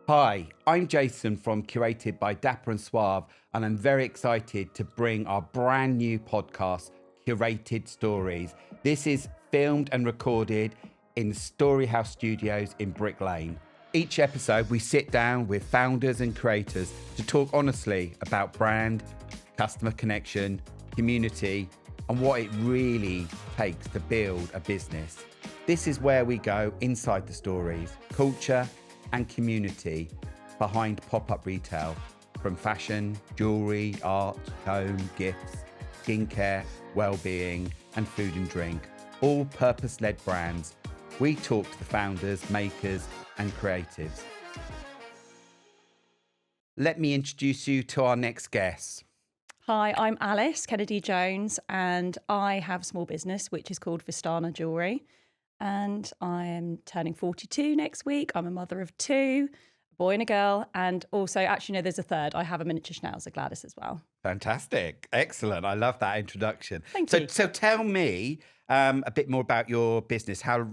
Hi, I'm Jason from Curated by Dapper and Suave, and I'm very excited to bring our brand new podcast, Curated Stories. This is filmed and recorded in Storyhouse Studios in Brick Lane. Each episode, we sit down with founders and creators to talk honestly about brand, customer connection, community, and what it really takes to build a business. This is where we go inside the stories, culture, and community behind pop-up retail, from fashion, jewellery, art, home, gifts, skincare, well-being, and food and drink, all purpose-led brands. We talk to the founders, makers, and creatives. Let me introduce you to our next guest. Hi, I'm Alice Kennedy-Jones, and I have a small business which is called Vistana Jewellery. And I am turning 42 next week. I'm a mother of two, a boy and a girl. And also, actually, no, there's a third. I have a miniature schnauzer, Gladys, as well. Fantastic. Excellent. I love that introduction. Thank you. So tell me a bit more about your business. How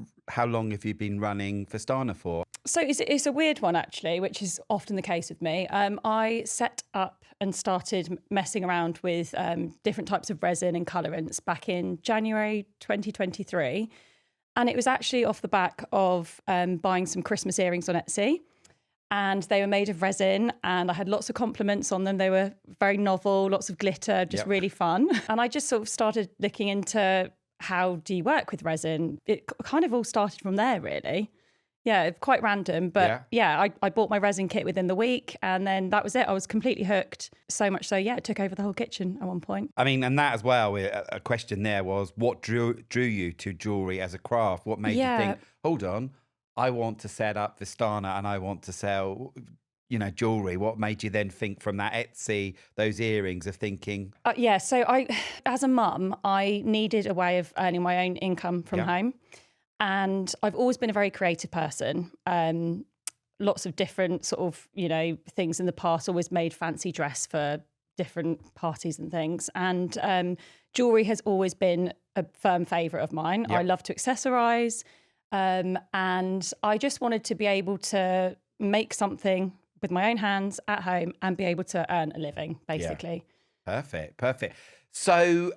long have you been running Vistana for? So it's a weird one, actually, which is often the case with me. I set up and started messing around with different types of resin and colourants back in January 2023. And it was actually off the back of buying some Christmas earrings on Etsy. And they were made of resin, and I had lots of compliments on them. They were very novel, lots of glitter, just really fun. And I just sort of started looking into how do you work with resin? It kind of all started from there, really. Yeah, quite random. But I bought my resin kit within the week, and then that was it. I was completely hooked. So much so, it took over the whole kitchen at one point. I mean, and that as well, a question there was, what drew you to jewellery as a craft? What made you think, hold on, I want to set up Vistana and I want to sell, jewellery? What made you then think from that Etsy, those earrings, of thinking? So I, as a mum, I needed a way of earning my own income from home. And I've always been a very creative person. Lots of different sort of, things in the past, always made fancy dress for different parties and things. And jewellery has always been a firm favourite of mine. I love to accessorise. And I just wanted to be able to make something with my own hands at home and be able to earn a living, basically. Yeah. Perfect. So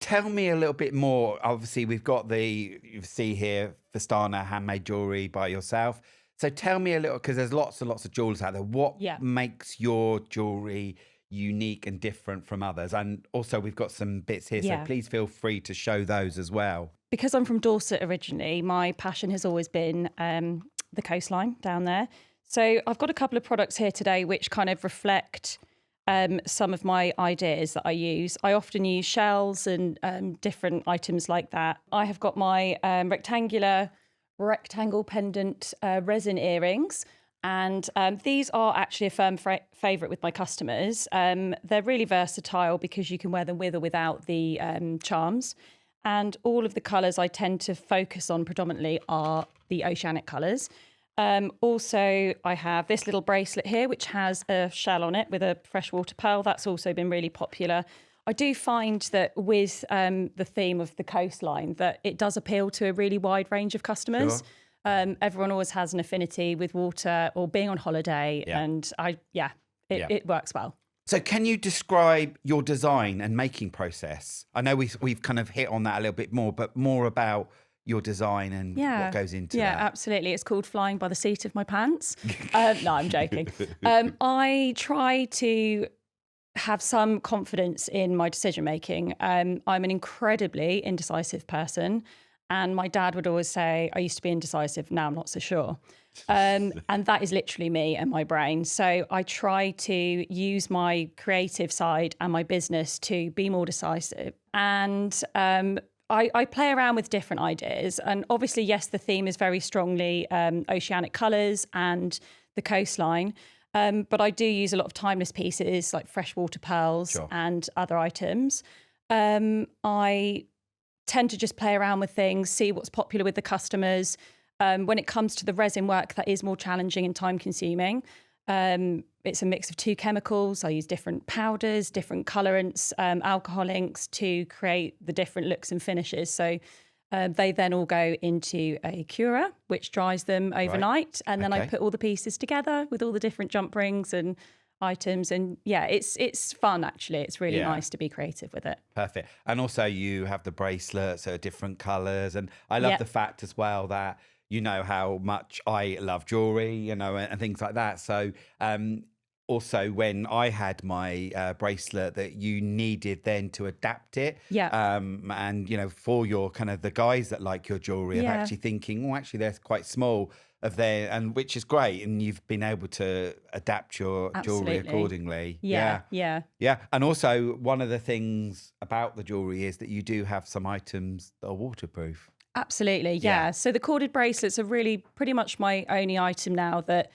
tell me a little bit more. Obviously, we've got you see here, Vistana handmade jewellery by yourself. So tell me a little, because there's lots and lots of jewellers out there. What makes your jewellery unique and different from others? And also, we've got some bits here, so please feel free to show those as well. Because I'm from Dorset originally, my passion has always been the coastline down there. So I've got a couple of products here today which kind of reflect some of my ideas that I use. I often use shells and different items like that. I have got my rectangle pendant resin earrings, and these are actually a firm favourite with my customers. They're really versatile because you can wear them with or without the charms. And all of the colours I tend to focus on predominantly are the oceanic colours. Also, I have this little bracelet here, which has a shell on it with a freshwater pearl. That's also been really popular. I do find that with the theme of the coastline, that it does appeal to a really wide range of customers. Sure. Everyone always has an affinity with water or being on holiday. And it works well. So can you describe your design and making process? I know we've kind of hit on that a little bit more, but more about your design and what goes into that. Yeah, absolutely. It's called flying by the seat of my pants. No, I'm joking. I try to have some confidence in my decision making. I'm an incredibly indecisive person. And my dad would always say, I used to be indecisive, now I'm not so sure. And that is literally me and my brain. So I try to use my creative side and my business to be more decisive. And I play around with different ideas. And obviously, yes, the theme is very strongly oceanic colours and the coastline. But I do use a lot of timeless pieces like freshwater pearls and other items. I tend to just play around with things, see what's popular with the customers. When it comes to the resin work, that is more challenging and time consuming. It's a mix of two chemicals. I use different powders, different colorants, alcohol inks to create the different looks and finishes. So They then all go into a curer, which dries them overnight. And then I put all the pieces together with all the different jump rings and items. And yeah, it's fun, actually. It's really nice to be creative with it. Perfect. And also you have the bracelets that are different colours. And I love the fact as well that you know how much I love jewellery, you know, and things like that. So also when I had my bracelet, that you needed then to adapt it. And, you know, for your kind of the guys that like your jewellery, of actually thinking, oh, actually, they're quite small of their, and which is great. And you've been able to adapt your jewellery accordingly. Yeah. And also one of the things about the jewellery is that you do have some items that are waterproof. Absolutely. Yeah. So the corded bracelets are really pretty much my only item now that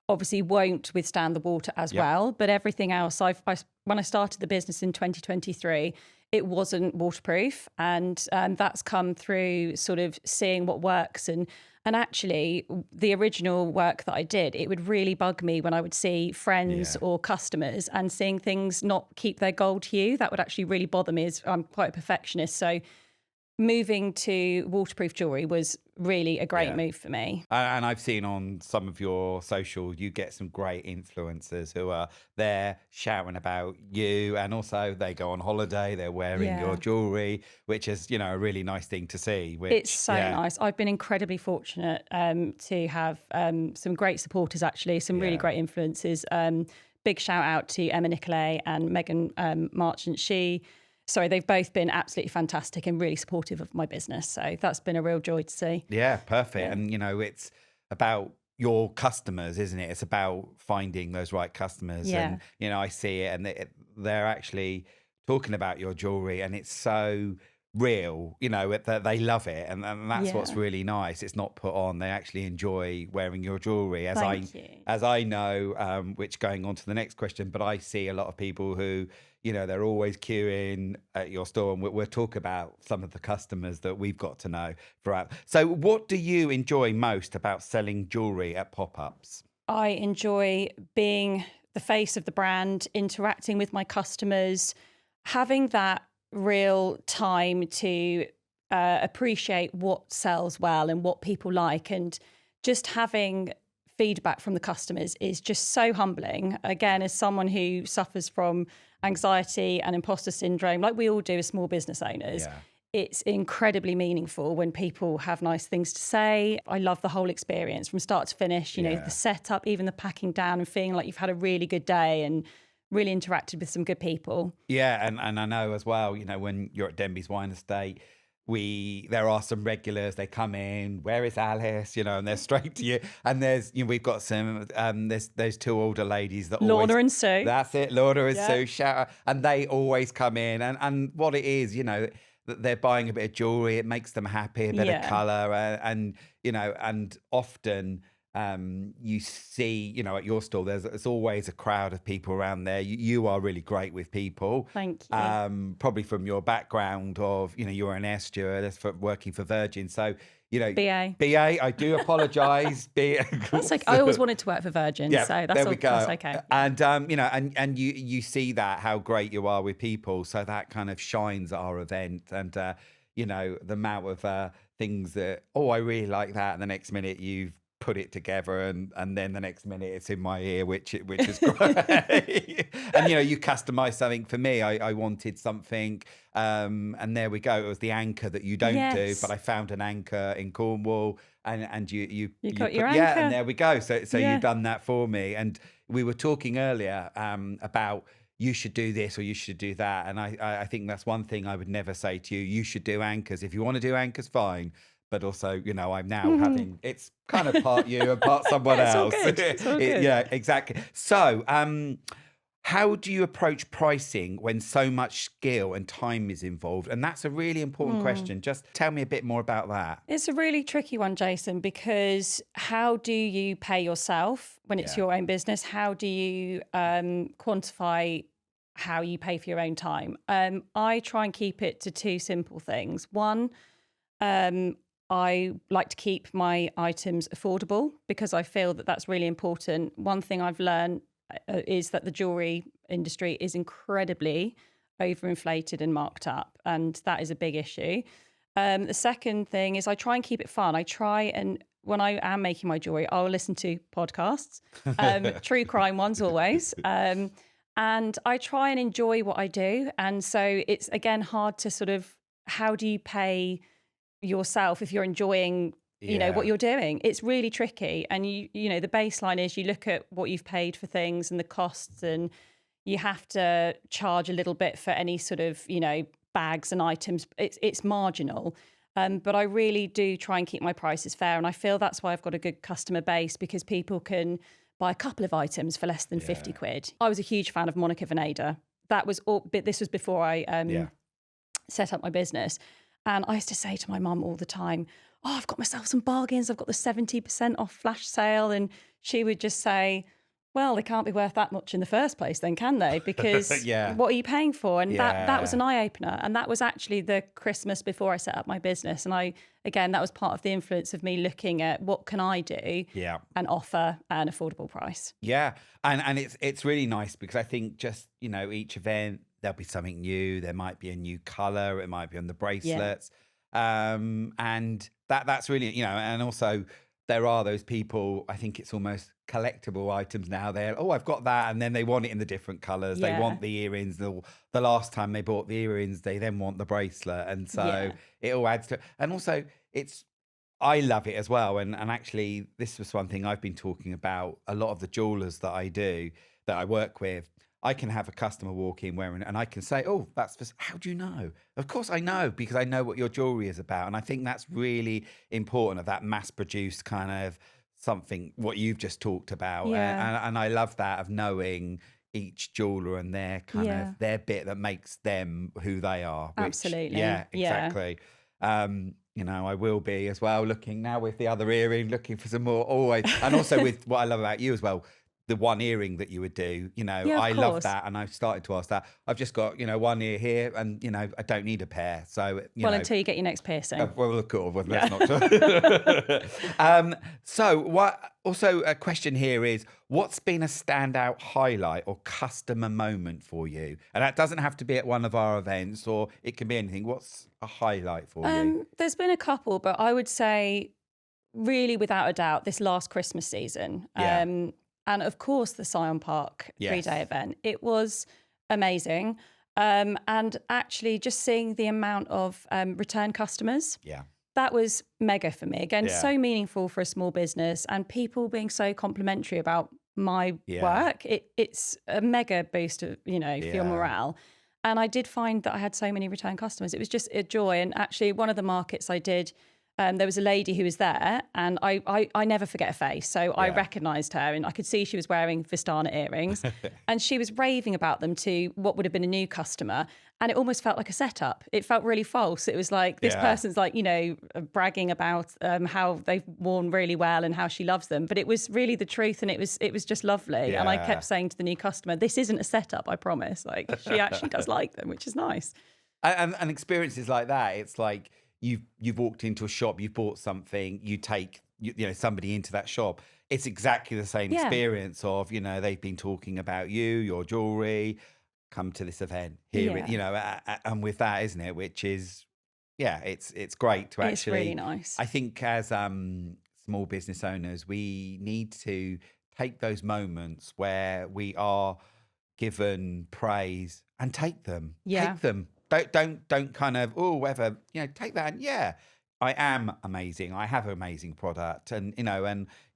obviously won't withstand the water as well, but everything else, when I started the business in 2023, it wasn't waterproof, and that's come through sort of seeing what works. And actually, the original work that I did, it would really bug me when I would see friends or customers and seeing things not keep their gold hue. That would actually really bother me, as I'm quite a perfectionist. So moving to waterproof jewellery was really a great move for me. And I've seen on some of your social, you get some great influencers who are there shouting about you, and also they go on holiday, they're wearing your jewellery, which is, you know, a really nice thing to see. It's so nice. I've been incredibly fortunate to have some great supporters, actually, some really great influencers. Big shout out to Emma Nicolay and Megan Marchant. They've both been absolutely fantastic and really supportive of my business. So that's been a real joy to see. Yeah, perfect. Yeah. And, you know, it's about your customers, isn't it? It's about finding those right customers. Yeah. And, you know, I see it, and they're actually talking about your jewellery, and it's so real, you know, that they love it. And that's what's really nice. It's not put on. They actually enjoy wearing your jewellery, as I know, which going on to the next question, but I see a lot of people who, you know, they're always queuing at your store, and we'll talk about some of the customers that we've got to know throughout. So what do you enjoy most about selling jewellery at pop-ups? I enjoy being the face of the brand, interacting with my customers, having that real time to appreciate what sells well and what people like, and just having feedback from the customers is just so humbling. Again, as someone who suffers from anxiety and imposter syndrome, like we all do as small business owners, it's incredibly meaningful when people have nice things to say. I love the whole experience from start to finish, you know, the setup, even the packing down, and feeling like you've had a really good day and really interacted with some good people. Yeah, and I know as well, you know, when you're at Denby's Wine Estate, there are some regulars. They come in, where is Alice? You know, and they're straight to you. And there's, you know, we've got some, there's two older ladies that Lorna and Sue. That's it, Lorna and Sue. Shout out, and they always come in. And what it is, you know, that they're buying a bit of jewellery. It makes them happy, a bit of colour, and you know, and often. You see, you know, at your store, there's always a crowd of people around there. You are really great with people. Thank you. Probably from your background of, you know, you're an air stewardess working for Virgin. So, you know, BA, I do apologise. That's like, I always wanted to work for Virgin. So that's okay. And, you know, and you see that, how great you are with people. So that kind of shines our event. And, you know, the amount of things that, oh, I really like that. And the next minute you've put it together, and then the next minute it's in my ear, which is great. And, you know, you customize something for me. I wanted something, and there we go. It was the anchor that you don't do, but I found an anchor in Cornwall, and you got your anchor. Yeah, and there we go. So you've done that for me. And we were talking earlier about you should do this or you should do that, and I think that's one thing I would never say to you. You should do anchors. If you want to do anchors, fine. But also, you know, I'm now having, it's kind of part you and part someone else. All good. It's all good. Yeah, exactly. So how do you approach pricing when so much skill and time is involved? And that's a really important question. Just tell me a bit more about that. It's a really tricky one, Jason, because how do you pay yourself when it's your own business? How do you quantify how you pay for your own time? I try and keep it to two simple things. One, I like to keep my items affordable because I feel that that's really important. One thing I've learned is that the jewellery industry is incredibly overinflated and marked up, and that is a big issue. The second thing is I try and keep it fun. When I am making my jewelry, I'll listen to podcasts, true crime ones always. And I try and enjoy what I do. And so it's, again, hard to sort of, how do you pay yourself if you're enjoying, what you're doing? It's really tricky. And the baseline is you look at what you've paid for things and the costs, and you have to charge a little bit for any sort of, bags and items. It's marginal. But I really do try and keep my prices fair. And I feel that's why I've got a good customer base, because people can buy a couple of items for less than 50 quid. I was a huge fan of Monica Veneda. That was all, but this was before I set up my business. And I used to say to my mum all the time, oh, I've got myself some bargains. I've got the 70% off flash sale. And she would just say, well, they can't be worth that much in the first place then, can they? Because what are you paying for? And that was an eye-opener. And that was actually the Christmas before I set up my business. And that was part of the influence of me looking at what can I do and offer an affordable price. Yeah. And it's really nice, because I think just, each event, there'll be something new. There might be a new colour. It might be on the bracelets. And that's really, and also there are those people, I think it's almost collectible items now. I've got that, and then they want it in the different colours. They want the earrings. The last time they bought the earrings, they then want the bracelet, and so it all adds to it. And also, I love it as well. And actually, this was one thing I've been talking about. A lot of the jewellers that I work with, I can have a customer walk in wearing it, and I can say, oh, how do you know? Of course I know, because I know what your jewellery is about. And I think that's really important, of that mass-produced kind of something, what you've just talked about. And I love that, of knowing each jeweler and their kind of their bit that makes them who they are. Absolutely. Yeah, exactly. I will be as well, looking now with the other earring, looking for some more always. And also with what I love about you as well, the one earring that you would do, I love that. And I've started to ask that. I've just got, one ear here, and, I don't need a pair. So, until you get your next piercing. Well, cool. Well, that's not true. Also a question here is, what's been a standout highlight or customer moment for you? And that doesn't have to be at one of our events, or it can be anything. What's a highlight for you? There's been a couple, but I would say, really, without a doubt, this last Christmas season. And of course, the Scion Park 3-day event. It was amazing. And actually, just seeing the amount of return customers, that was mega for me. Again, so meaningful for a small business, and people being so complimentary about my work. It's a mega boost of, for your morale. And I did find that I had so many return customers. It was just a joy. And actually, one of the markets I did, there was a lady who was there, and I never forget a face. So I recognised her, and I could see she was wearing Vistana earrings, and she was raving about them to what would have been a new customer. And it almost felt like a setup. It felt really false. It was like, this person's like, bragging about how they've worn really well and how she loves them. But it was really the truth, and it was just lovely. Yeah. And I kept saying to the new customer, this isn't a setup, I promise. Like, she actually does like them, which is nice. And experiences like that, it's like, You've walked into a shop, you've bought something, you take somebody into that shop. It's exactly the same experience of, they've been talking about you, your jewelry, come to this event, hear it, and with that, isn't it? Which is, it's great to actually. It's really nice. I think as small business owners, we need to take those moments where we are given praise and take them. Take them. Don't kind of, take that. And I am amazing. I have an amazing product. And,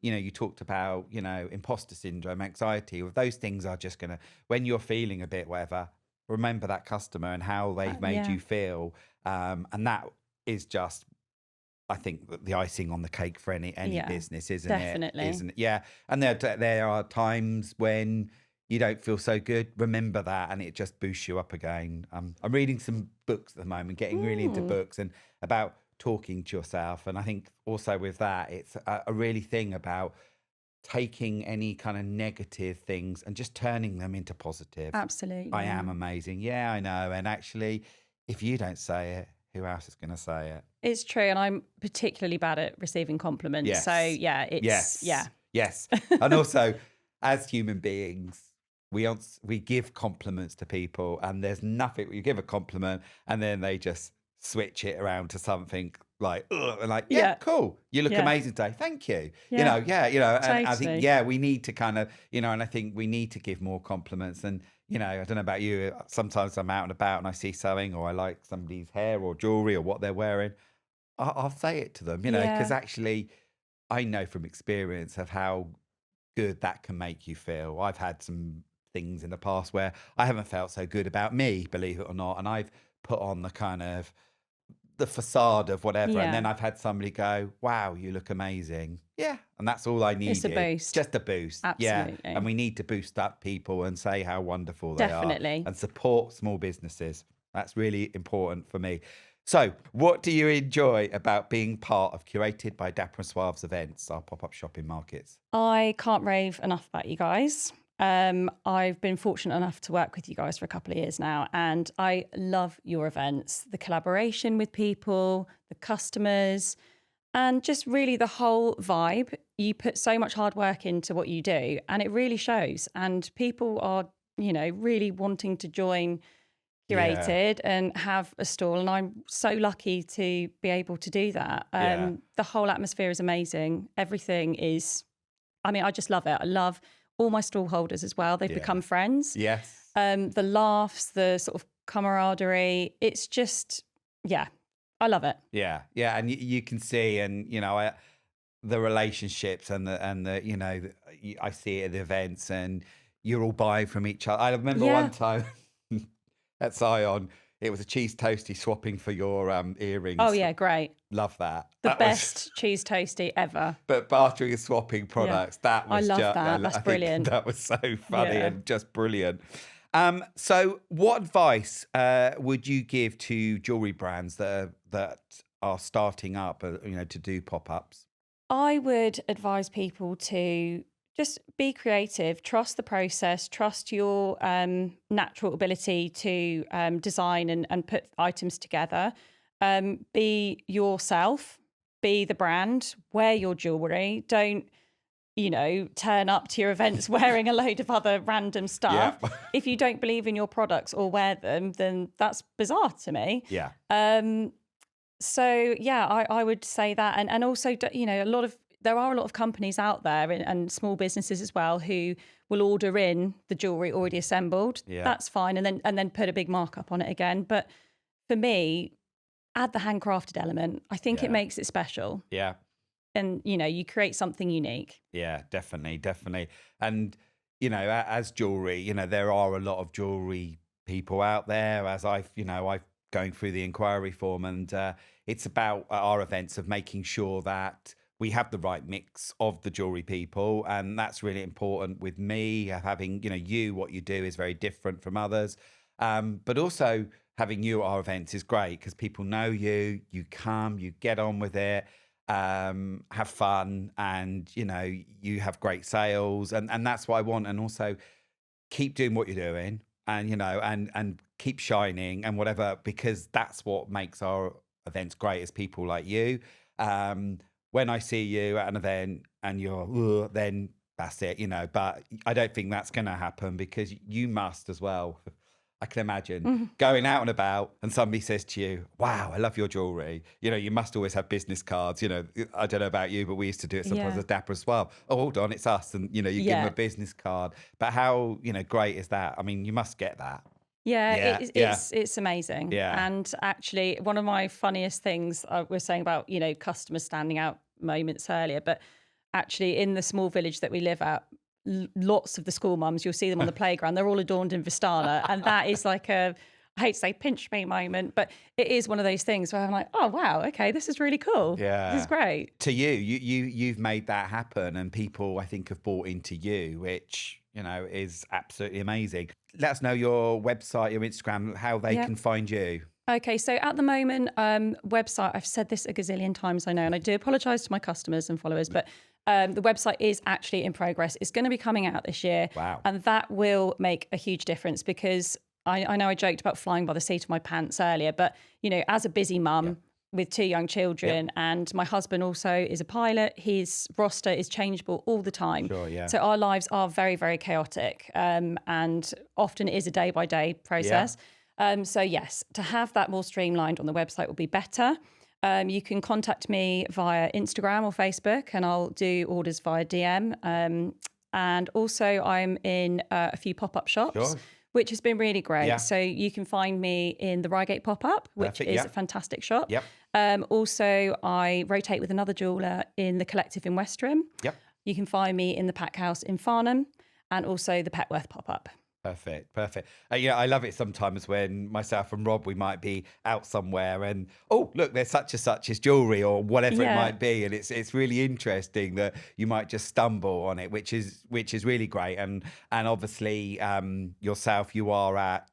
you talked about, imposter syndrome, anxiety. Those things are just going to, when you're feeling a bit whatever, remember that customer and how they've made you feel. And that is just, I think, the icing on the cake for any business, isn't it? Definitely. Isn't it? Yeah. And there are times when you don't feel so good. Remember that, and it just boosts you up again. I'm reading some books at the moment, getting really into books and about talking to yourself. And I think also with that, it's a really thing about taking any kind of negative things and just turning them into positive. Absolutely. I am amazing. Yeah, I know. And actually, if you don't say it, who else is going to say it? It's true. And I'm particularly bad at receiving compliments. Yes. So it's, Yes. And also, as human beings, we give compliments to people, and there's nothing, you give a compliment and then they just switch it around to something like, ugh, and like, yeah, cool. You look amazing today. Thank you. You know, and I think, we need to kind of, and I think we need to give more compliments. And, I don't know about you, sometimes I'm out and about and I see something, or I like somebody's hair or jewelry or what they're wearing. I'll say it to them, because actually I know from experience of how good that can make you feel. I've had some things in the past where I haven't felt so good about me, believe it or not. And I've put on the kind of the facade of whatever. And then I've had somebody go, wow, you look amazing. Yeah. And that's all I needed. It's a boost. Just a boost. Absolutely. Yeah. And we need to boost up people and say how wonderful they are. Definitely. And support small businesses. That's really important for me. So what do you enjoy about being part of Curated by Dapper and Suave's events, our pop-up shopping markets? I can't rave enough about you guys. I've been fortunate enough to work with you guys for a couple of years now, and I love your events, the collaboration with people, the customers, and just really the whole vibe. You put so much hard work into what you do, and it really shows. And people are, really wanting to join Curated and have a stall, and I'm so lucky to be able to do that. The whole atmosphere is amazing. Everything is, I just love it. I love all my stall holders as well. They've become friends. Yes. The laughs, the sort of camaraderie. It's just, I love it. Yeah. Yeah. And you can see, and, the relationships and the, I see it at the events, and you're all buying from each other. I remember one time at Zion, it was a cheese toasty swapping for your earrings. Oh, yeah, great. Love that. The best cheese toasty ever. But bartering and swapping products, that was I love that. That's brilliant. That was so funny and just brilliant. So what advice would you give to jewellery brands that are starting up, to do pop-ups? I would advise people to just be creative, trust the process, trust your natural ability to design and put items together. Be yourself, be the brand, wear your jewellery. Don't, turn up to your events wearing a load of other random stuff. Yeah. If you don't believe in your products or wear them, then that's bizarre to me. Yeah. So, I would say that. And also, there are a lot of companies out there and small businesses as well who will order in the jewellery already assembled. Yeah. That's fine. And then put a big markup on it again. But for me, add the handcrafted element. I think it makes it special. Yeah. And, you create something unique. Yeah, definitely. And, as jewellery, there are a lot of jewellery people out there, as I've going through the inquiry form, and it's about our events of making sure that we have the right mix of the jewellery people. And that's really important with me, having, what you do is very different from others. But also having you at our events is great because people know you come, you get on with it, have fun, and, you have great sales. And that's what I want. And also keep doing what you're doing, and, and keep shining and whatever, because that's what makes our events great, is people like you. When I see you at an event and you're, then that's it, but I don't think that's going to happen, because you must as well. I can imagine going out and about and somebody says to you, wow, I love your jewellery. You must always have business cards. I don't know about you, but we used to do it sometimes as Dapper as well. Oh, hold on, it's us. And, you give them a business card. But how, great is that? I mean, you must get that. Yeah, it's amazing. Yeah. And actually, one of my funniest things I was saying about, customers standing out moments earlier, but actually in the small village that we live at, lots of the school mums, you'll see them on the playground, they're all adorned in Vistana. And that is like I hate to say pinch me moment, but it is one of those things where I'm like, oh, wow, okay, this is really cool. Yeah. This is great. To you've made that happen, and people, I think, have bought into you, which, is absolutely amazing. Let us know your website, your Instagram, how they can find you. Okay, so at the moment, website, I've said this a gazillion times, I know, and I do apologise to my customers and followers, but the website is actually in progress. It's going to be coming out this year. Wow. And that will make a huge difference, because I know I joked about flying by the seat of my pants earlier, but, as a busy mum with 2 young children, and my husband also is a pilot, his roster is changeable all the time. Sure, yeah. So our lives are very, very chaotic, and often it is a day-by-day process. So yes, to have that more streamlined on the website will be better. You can contact me via Instagram or Facebook, and I'll do orders via DM. And also, I'm in a few pop-up shops. Sure. Which has been really great. Yeah. So you can find me in the Reigate pop-up, which Perfect, is yeah. a fantastic shop. Yep. Also, I rotate with another jeweller in the Collective in Westerham. Yep. You can find me in the Pack House in Farnham, and also the Petworth pop-up. Perfect. Yeah, I love it sometimes when myself and Rob, we might be out somewhere and, oh, look, there's such and such as jewellery or whatever it might be. And it's really interesting that you might just stumble on it, which is really great. And obviously yourself, you are at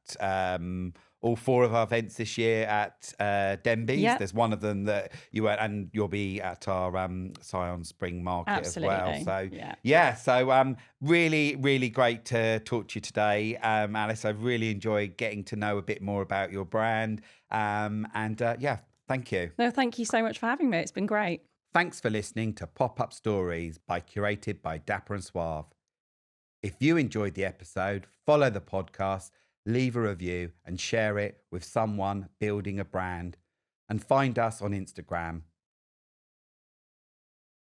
all 4 of our events this year at Denby's. Yep. There's one of them that you were, and you'll be at our Scion Spring Market as well. So so really, really great to talk to you today, Alice. I've really enjoyed getting to know a bit more about your brand. Thank you. No, thank you so much for having me. It's been great. Thanks for listening to Pop-Up Stories curated by Dapper and Suave. If you enjoyed the episode, follow the podcast, leave a review and share it with someone building a brand. And find us on Instagram